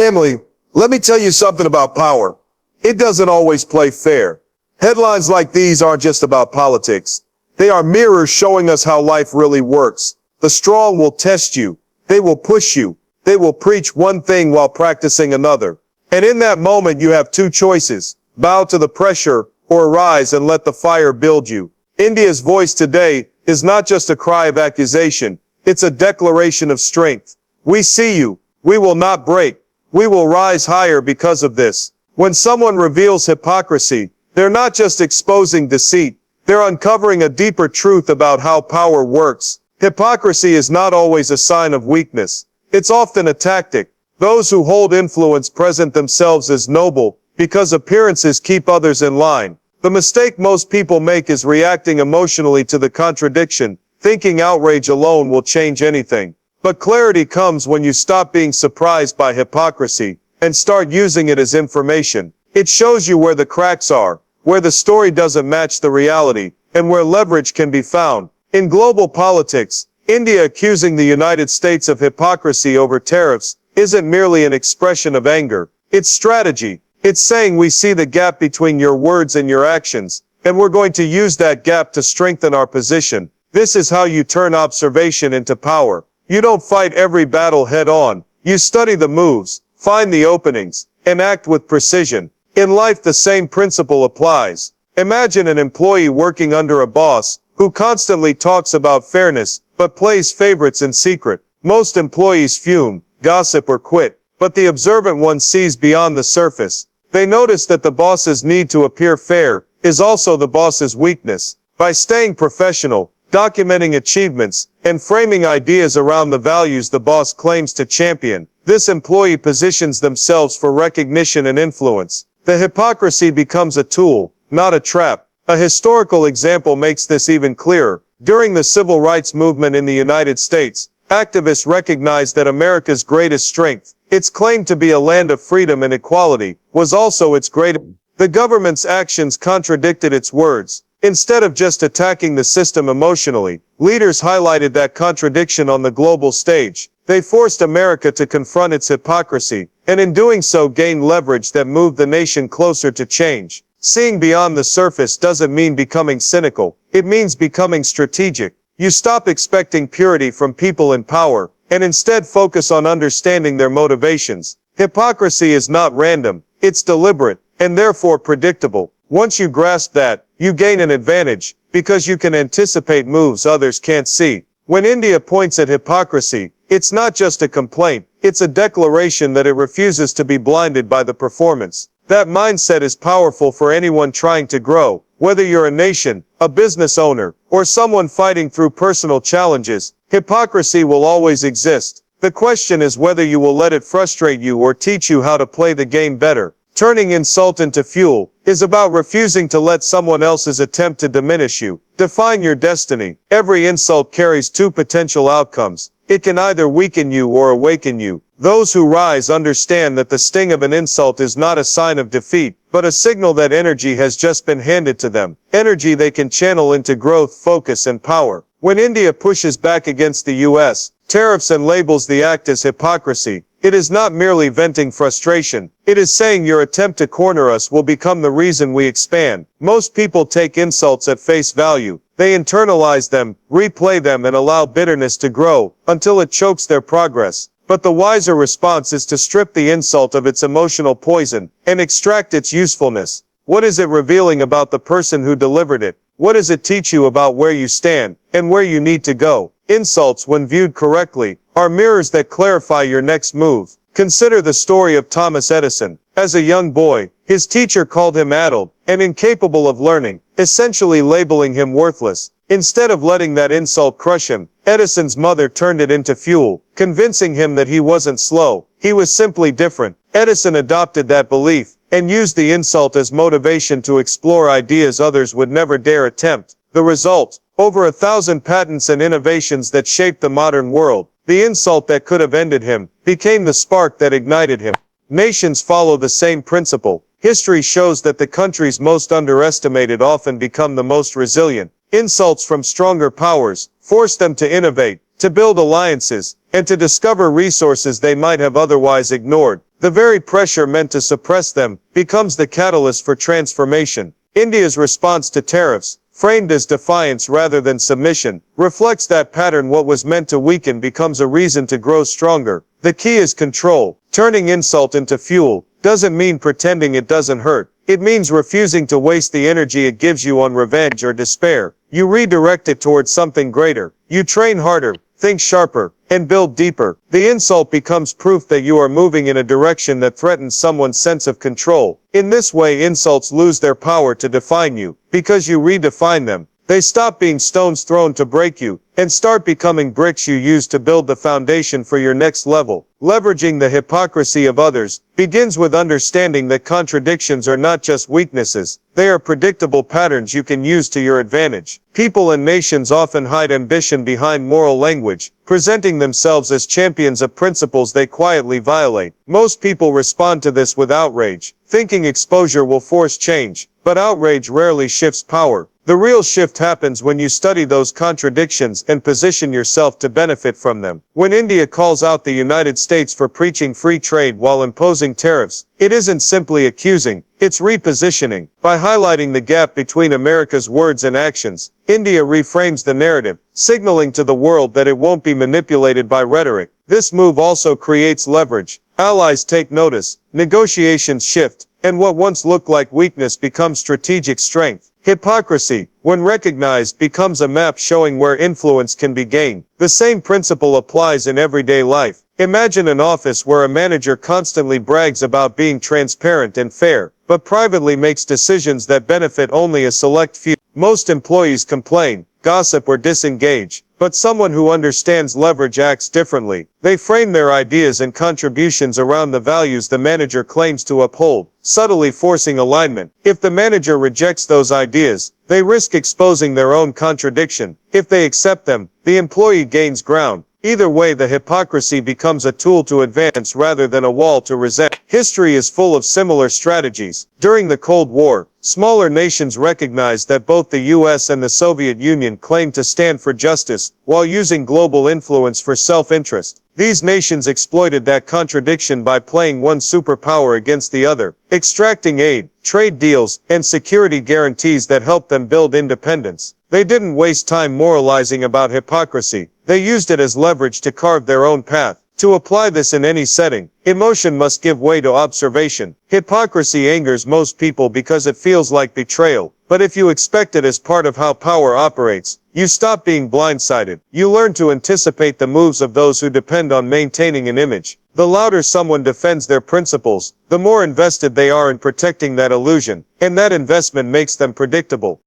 Family, let me tell you something about power. It doesn't always play fair. Headlines like these aren't just about politics. They are mirrors showing us how life really works. The strong will test you. They will push you. They will preach one thing while practicing another. And in that moment you have two choices. Bow to the pressure or rise and let the fire build you. India's voice today is not just a cry of accusation. It's a declaration of strength. We see you. We will not break. We will rise higher because of this. When someone reveals hypocrisy, they're not just exposing deceit. They're uncovering a deeper truth about how power works. Hypocrisy is not always a sign of weakness. It's often a tactic. Those who hold influence present themselves as noble because appearances keep others in line. The mistake most people make is reacting emotionally to the contradiction, thinking outrage alone will change anything. But clarity comes when you stop being surprised by hypocrisy and start using it as information. It shows you where the cracks are, where the story doesn't match the reality, and where leverage can be found. In global politics, India accusing the United States of hypocrisy over tariffs isn't merely an expression of anger. It's strategy. It's saying we see the gap between your words and your actions, and we're going to use that gap to strengthen our position. This is how you turn observation into power. You don't fight every battle head on. You study the moves, find the openings, and act with precision. In life, the same principle applies. Imagine an employee working under a boss who constantly talks about fairness, but plays favorites in secret. Most employees fume, gossip, or quit, but the observant one sees beyond the surface. They notice that the boss's need to appear fair is also the boss's weakness. By staying professional, documenting achievements, and framing ideas around the values the boss claims to champion, this employee positions themselves for recognition and influence. The hypocrisy becomes a tool, not a trap. A historical example makes this even clearer. During the civil rights movement in the United States, activists recognized that America's greatest strength, its claim to be a land of freedom and equality, was also its greatest. The government's actions contradicted its words. Instead of just attacking the system emotionally, leaders highlighted that contradiction on the global stage. They forced America to confront its hypocrisy, and in doing so gained leverage that moved the nation closer to change. Seeing beyond the surface doesn't mean becoming cynical. It means becoming strategic. You stop expecting purity from people in power, and instead focus on understanding their motivations. Hypocrisy is not random. It's deliberate, and therefore predictable. Once you grasp that, you gain an advantage, because you can anticipate moves others can't see. When India points at hypocrisy, it's not just a complaint, it's a declaration that it refuses to be blinded by the performance. That mindset is powerful for anyone trying to grow. Whether you're a nation, a business owner, or someone fighting through personal challenges, hypocrisy will always exist. The question is whether you will let it frustrate you or teach you how to play the game better. Turning insult into fuel is about refusing to let someone else's attempt to diminish you. Define your destiny. Every insult carries two potential outcomes. It can either weaken you or awaken you. Those who rise understand that the sting of an insult is not a sign of defeat, but a signal that energy has just been handed to them. Energy they can channel into growth, focus, and power. When India pushes back against the US, tariffs and labels the act as hypocrisy, it is not merely venting frustration. It is saying your attempt to corner us will become the reason we expand. Most people take insults at face value. They internalize them, replay them, and allow bitterness to grow until it chokes their progress. But the wiser response is to strip the insult of its emotional poison and extract its usefulness. What is it revealing about the person who delivered it? What does it teach you about where you stand and where you need to go? Insults, when viewed correctly, are mirrors that clarify your next move. Consider the story of Thomas Edison. As a young boy, his teacher called him addled and incapable of learning, essentially labeling him worthless. Instead of letting that insult crush him, Edison's mother turned it into fuel, convincing him that he wasn't slow, he was simply different. Edison adopted that belief and used the insult as motivation to explore ideas others would never dare attempt. The result? Over 1,000 patents and innovations that shaped the modern world. The insult that could have ended him became the spark that ignited him. Nations follow the same principle. History shows that the countries most underestimated often become the most resilient. Insults from stronger powers force them to innovate, to build alliances, and to discover resources they might have otherwise ignored. The very pressure meant to suppress them becomes the catalyst for transformation. India's response to tariffs, framed as defiance rather than submission, reflects that pattern. What was meant to weaken becomes a reason to grow stronger. The key is control. Turning insult into fuel doesn't mean pretending it doesn't hurt. It means refusing to waste the energy it gives you on revenge or despair. You redirect it towards something greater. You train harder, think sharper, and build deeper. The insult becomes proof that you are moving in a direction that threatens someone's sense of control. In this way, insults lose their power to define you, because you redefine them. They stop being stones thrown to break you, and start becoming bricks you use to build the foundation for your next level. Leveraging the hypocrisy of others begins with understanding that contradictions are not just weaknesses, they are predictable patterns you can use to your advantage. People and nations often hide ambition behind moral language, presenting themselves as champions of principles they quietly violate. Most people respond to this with outrage, thinking exposure will force change, but outrage rarely shifts power. The real shift happens when you study those contradictions and position yourself to benefit from them. When India calls out the United States for preaching free trade while imposing tariffs, it isn't simply accusing, it's repositioning. By highlighting the gap between America's words and actions, India reframes the narrative, signaling to the world that it won't be manipulated by rhetoric. This move also creates leverage. Allies take notice, negotiations shift, and what once looked like weakness becomes strategic strength. Hypocrisy, when recognized, becomes a map showing where influence can be gained. The same principle applies in everyday life. Imagine an office where a manager constantly brags about being transparent and fair, but privately makes decisions that benefit only a select few. Most employees complain, gossip, or disengage, but someone who understands leverage acts differently. They frame their ideas and contributions around the values the manager claims to uphold, subtly forcing alignment. If the manager rejects those ideas, they risk exposing their own contradiction. If they accept them, the employee gains ground. Either way, the hypocrisy becomes a tool to advance rather than a wall to resent. History is full of similar strategies. During the Cold War, smaller nations recognized that both the US and the Soviet Union claimed to stand for justice, while using global influence for self-interest. These nations exploited that contradiction by playing one superpower against the other, extracting aid, trade deals, and security guarantees that helped them build independence. They didn't waste time moralizing about hypocrisy. They used it as leverage to carve their own path. To apply this in any setting, emotion must give way to observation. Hypocrisy angers most people because it feels like betrayal. But if you expect it as part of how power operates, you stop being blindsided. You learn to anticipate the moves of those who depend on maintaining an image. The louder someone defends their principles, the more invested they are in protecting that illusion, and that investment makes them predictable.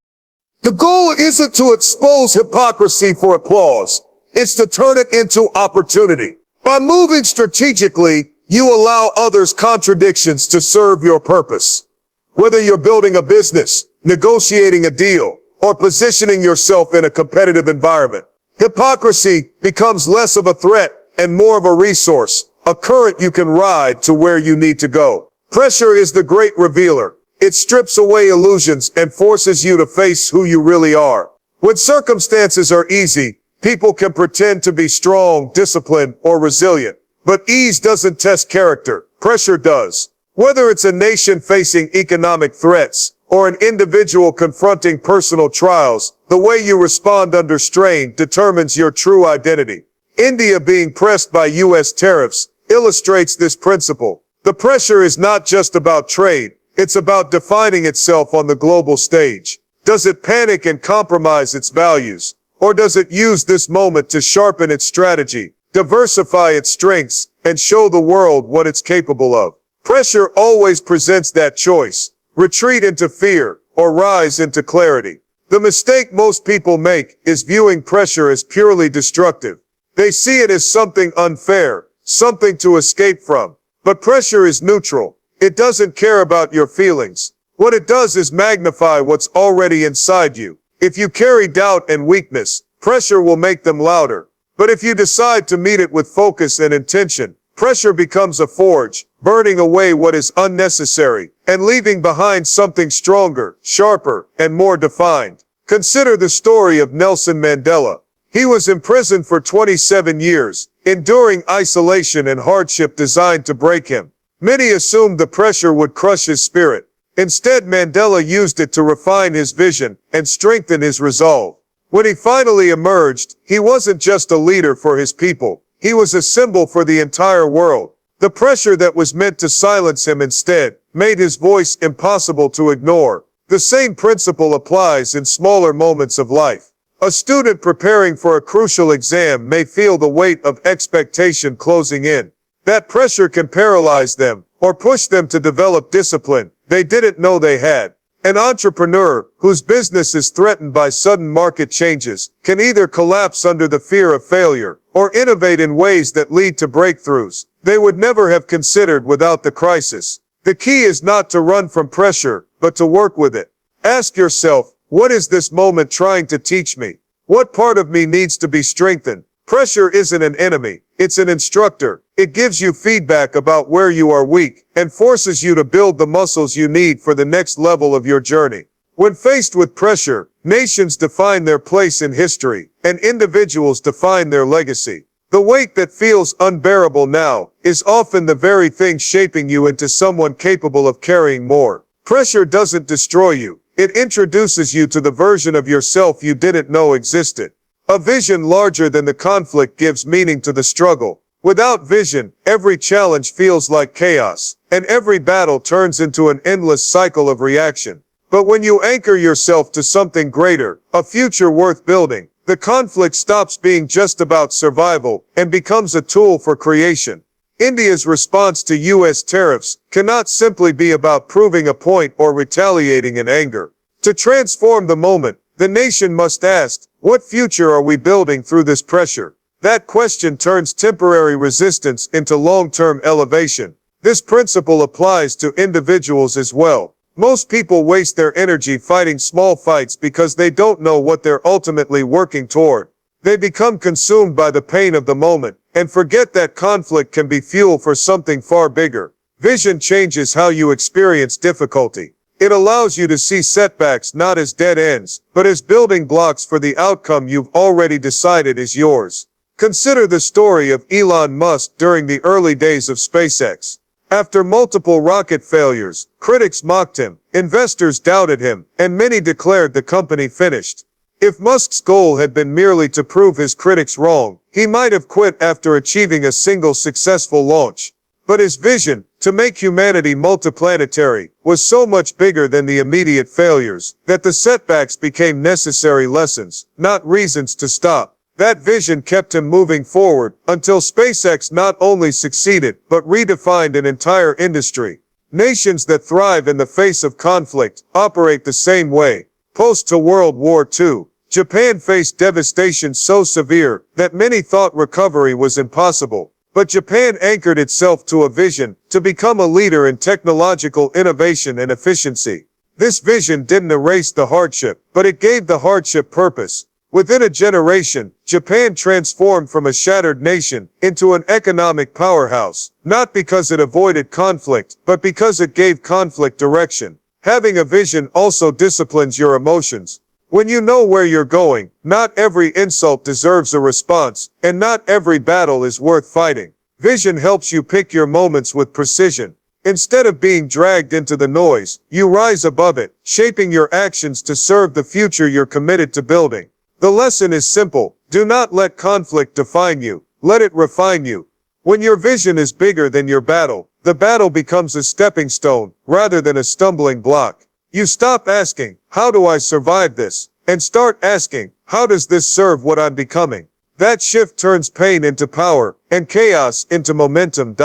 The goal isn't to expose hypocrisy for applause. It's to turn it into opportunity. By moving strategically, you allow others' contradictions to serve your purpose. Whether you're building a business, negotiating a deal, or positioning yourself in a competitive environment, hypocrisy becomes less of a threat and more of a resource, a current you can ride to where you need to go. Pressure is the great revealer. It strips away illusions and forces you to face who you really are. When circumstances are easy, people can pretend to be strong, disciplined, or resilient. But ease doesn't test character. Pressure does. Whether it's a nation facing economic threats or an individual confronting personal trials, the way you respond under strain determines your true identity. India being pressed by U.S. tariffs illustrates this principle. The pressure is not just about trade. It's about defining itself on the global stage. Does it panic and compromise its values? Or does it use this moment to sharpen its strategy, diversify its strengths, and show the world what it's capable of? Pressure always presents that choice. Retreat into fear, or rise into clarity. The mistake most people make is viewing pressure as purely destructive. They see it as something unfair, something to escape from. But pressure is neutral. It doesn't care about your feelings. What it does is magnify what's already inside you. If you carry doubt and weakness, pressure will make them louder. But if you decide to meet it with focus and intention, pressure becomes a forge, burning away what is unnecessary and leaving behind something stronger, sharper, and more defined. Consider the story of Nelson Mandela. He was imprisoned for 27 years, enduring isolation and hardship designed to break him. Many assumed the pressure would crush his spirit. Instead, Mandela used it to refine his vision and strengthen his resolve. When he finally emerged, he wasn't just a leader for his people. He was a symbol for the entire world. The pressure that was meant to silence him instead made his voice impossible to ignore. The same principle applies in smaller moments of life. A student preparing for a crucial exam may feel the weight of expectation closing in. That pressure can paralyze them or push them to develop discipline they didn't know they had. An entrepreneur whose business is threatened by sudden market changes can either collapse under the fear of failure or innovate in ways that lead to breakthroughs they would never have considered without the crisis. The key is not to run from pressure, but to work with it. Ask yourself, what is this moment trying to teach me? What part of me needs to be strengthened? Pressure isn't an enemy, it's an instructor. It gives you feedback about where you are weak and forces you to build the muscles you need for the next level of your journey. When faced with pressure, nations define their place in history and individuals define their legacy. The weight that feels unbearable now is often the very thing shaping you into someone capable of carrying more. Pressure doesn't destroy you. It introduces you to the version of yourself you didn't know existed. A vision larger than the conflict gives meaning to the struggle. Without vision, every challenge feels like chaos, and every battle turns into an endless cycle of reaction. But when you anchor yourself to something greater, a future worth building, the conflict stops being just about survival and becomes a tool for creation. India's response to U.S. tariffs cannot simply be about proving a point or retaliating in anger. To transform the moment, the nation must ask, what future are we building through this pressure? That question turns temporary resistance into long-term elevation. This principle applies to individuals as well. Most people waste their energy fighting small fights because they don't know what they're ultimately working toward. They become consumed by the pain of the moment and forget that conflict can be fuel for something far bigger. Vision changes how you experience difficulty. It allows you to see setbacks not as dead ends, but as building blocks for the outcome you've already decided is yours. Consider the story of Elon Musk during the early days of SpaceX. After multiple rocket failures, critics mocked him, investors doubted him, and many declared the company finished. If Musk's goal had been merely to prove his critics wrong, he might have quit after achieving a single successful launch. But his vision, to make humanity multiplanetary, was so much bigger than the immediate failures, that the setbacks became necessary lessons, not reasons to stop. That vision kept him moving forward, until SpaceX not only succeeded, but redefined an entire industry. Nations that thrive in the face of conflict operate the same way. Post to World War II, Japan faced devastation so severe that many thought recovery was impossible. But Japan anchored itself to a vision to become a leader in technological innovation and efficiency. This vision didn't erase the hardship, but it gave the hardship purpose. Within a generation, Japan transformed from a shattered nation into an economic powerhouse, not because it avoided conflict, but because it gave conflict direction. Having a vision also disciplines your emotions. When you know where you're going, not every insult deserves a response, and not every battle is worth fighting. Vision helps you pick your moments with precision. Instead of being dragged into the noise, you rise above it, shaping your actions to serve the future you're committed to building. The lesson is simple. Do not let conflict define you. Let it refine you. When your vision is bigger than your battle, the battle becomes a stepping stone rather than a stumbling block. You stop asking, how do I survive this? And start asking, how does this serve what I'm becoming? That shift turns pain into power and chaos into momentum.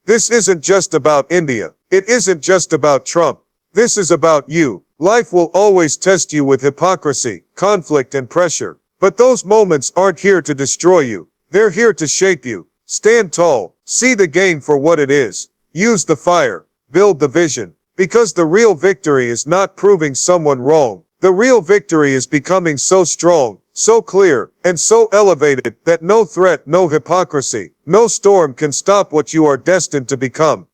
This isn't just about India. It isn't just about Trump. This is about you. Life will always test you with hypocrisy, conflict, and pressure. But those moments aren't here to destroy you. They're here to shape you. Stand tall. See the game for what it is. Use the fire. Build the vision. Because the real victory is not proving someone wrong. The real victory is becoming so strong, so clear, and so elevated that no threat, no hypocrisy, no storm can stop what you are destined to become.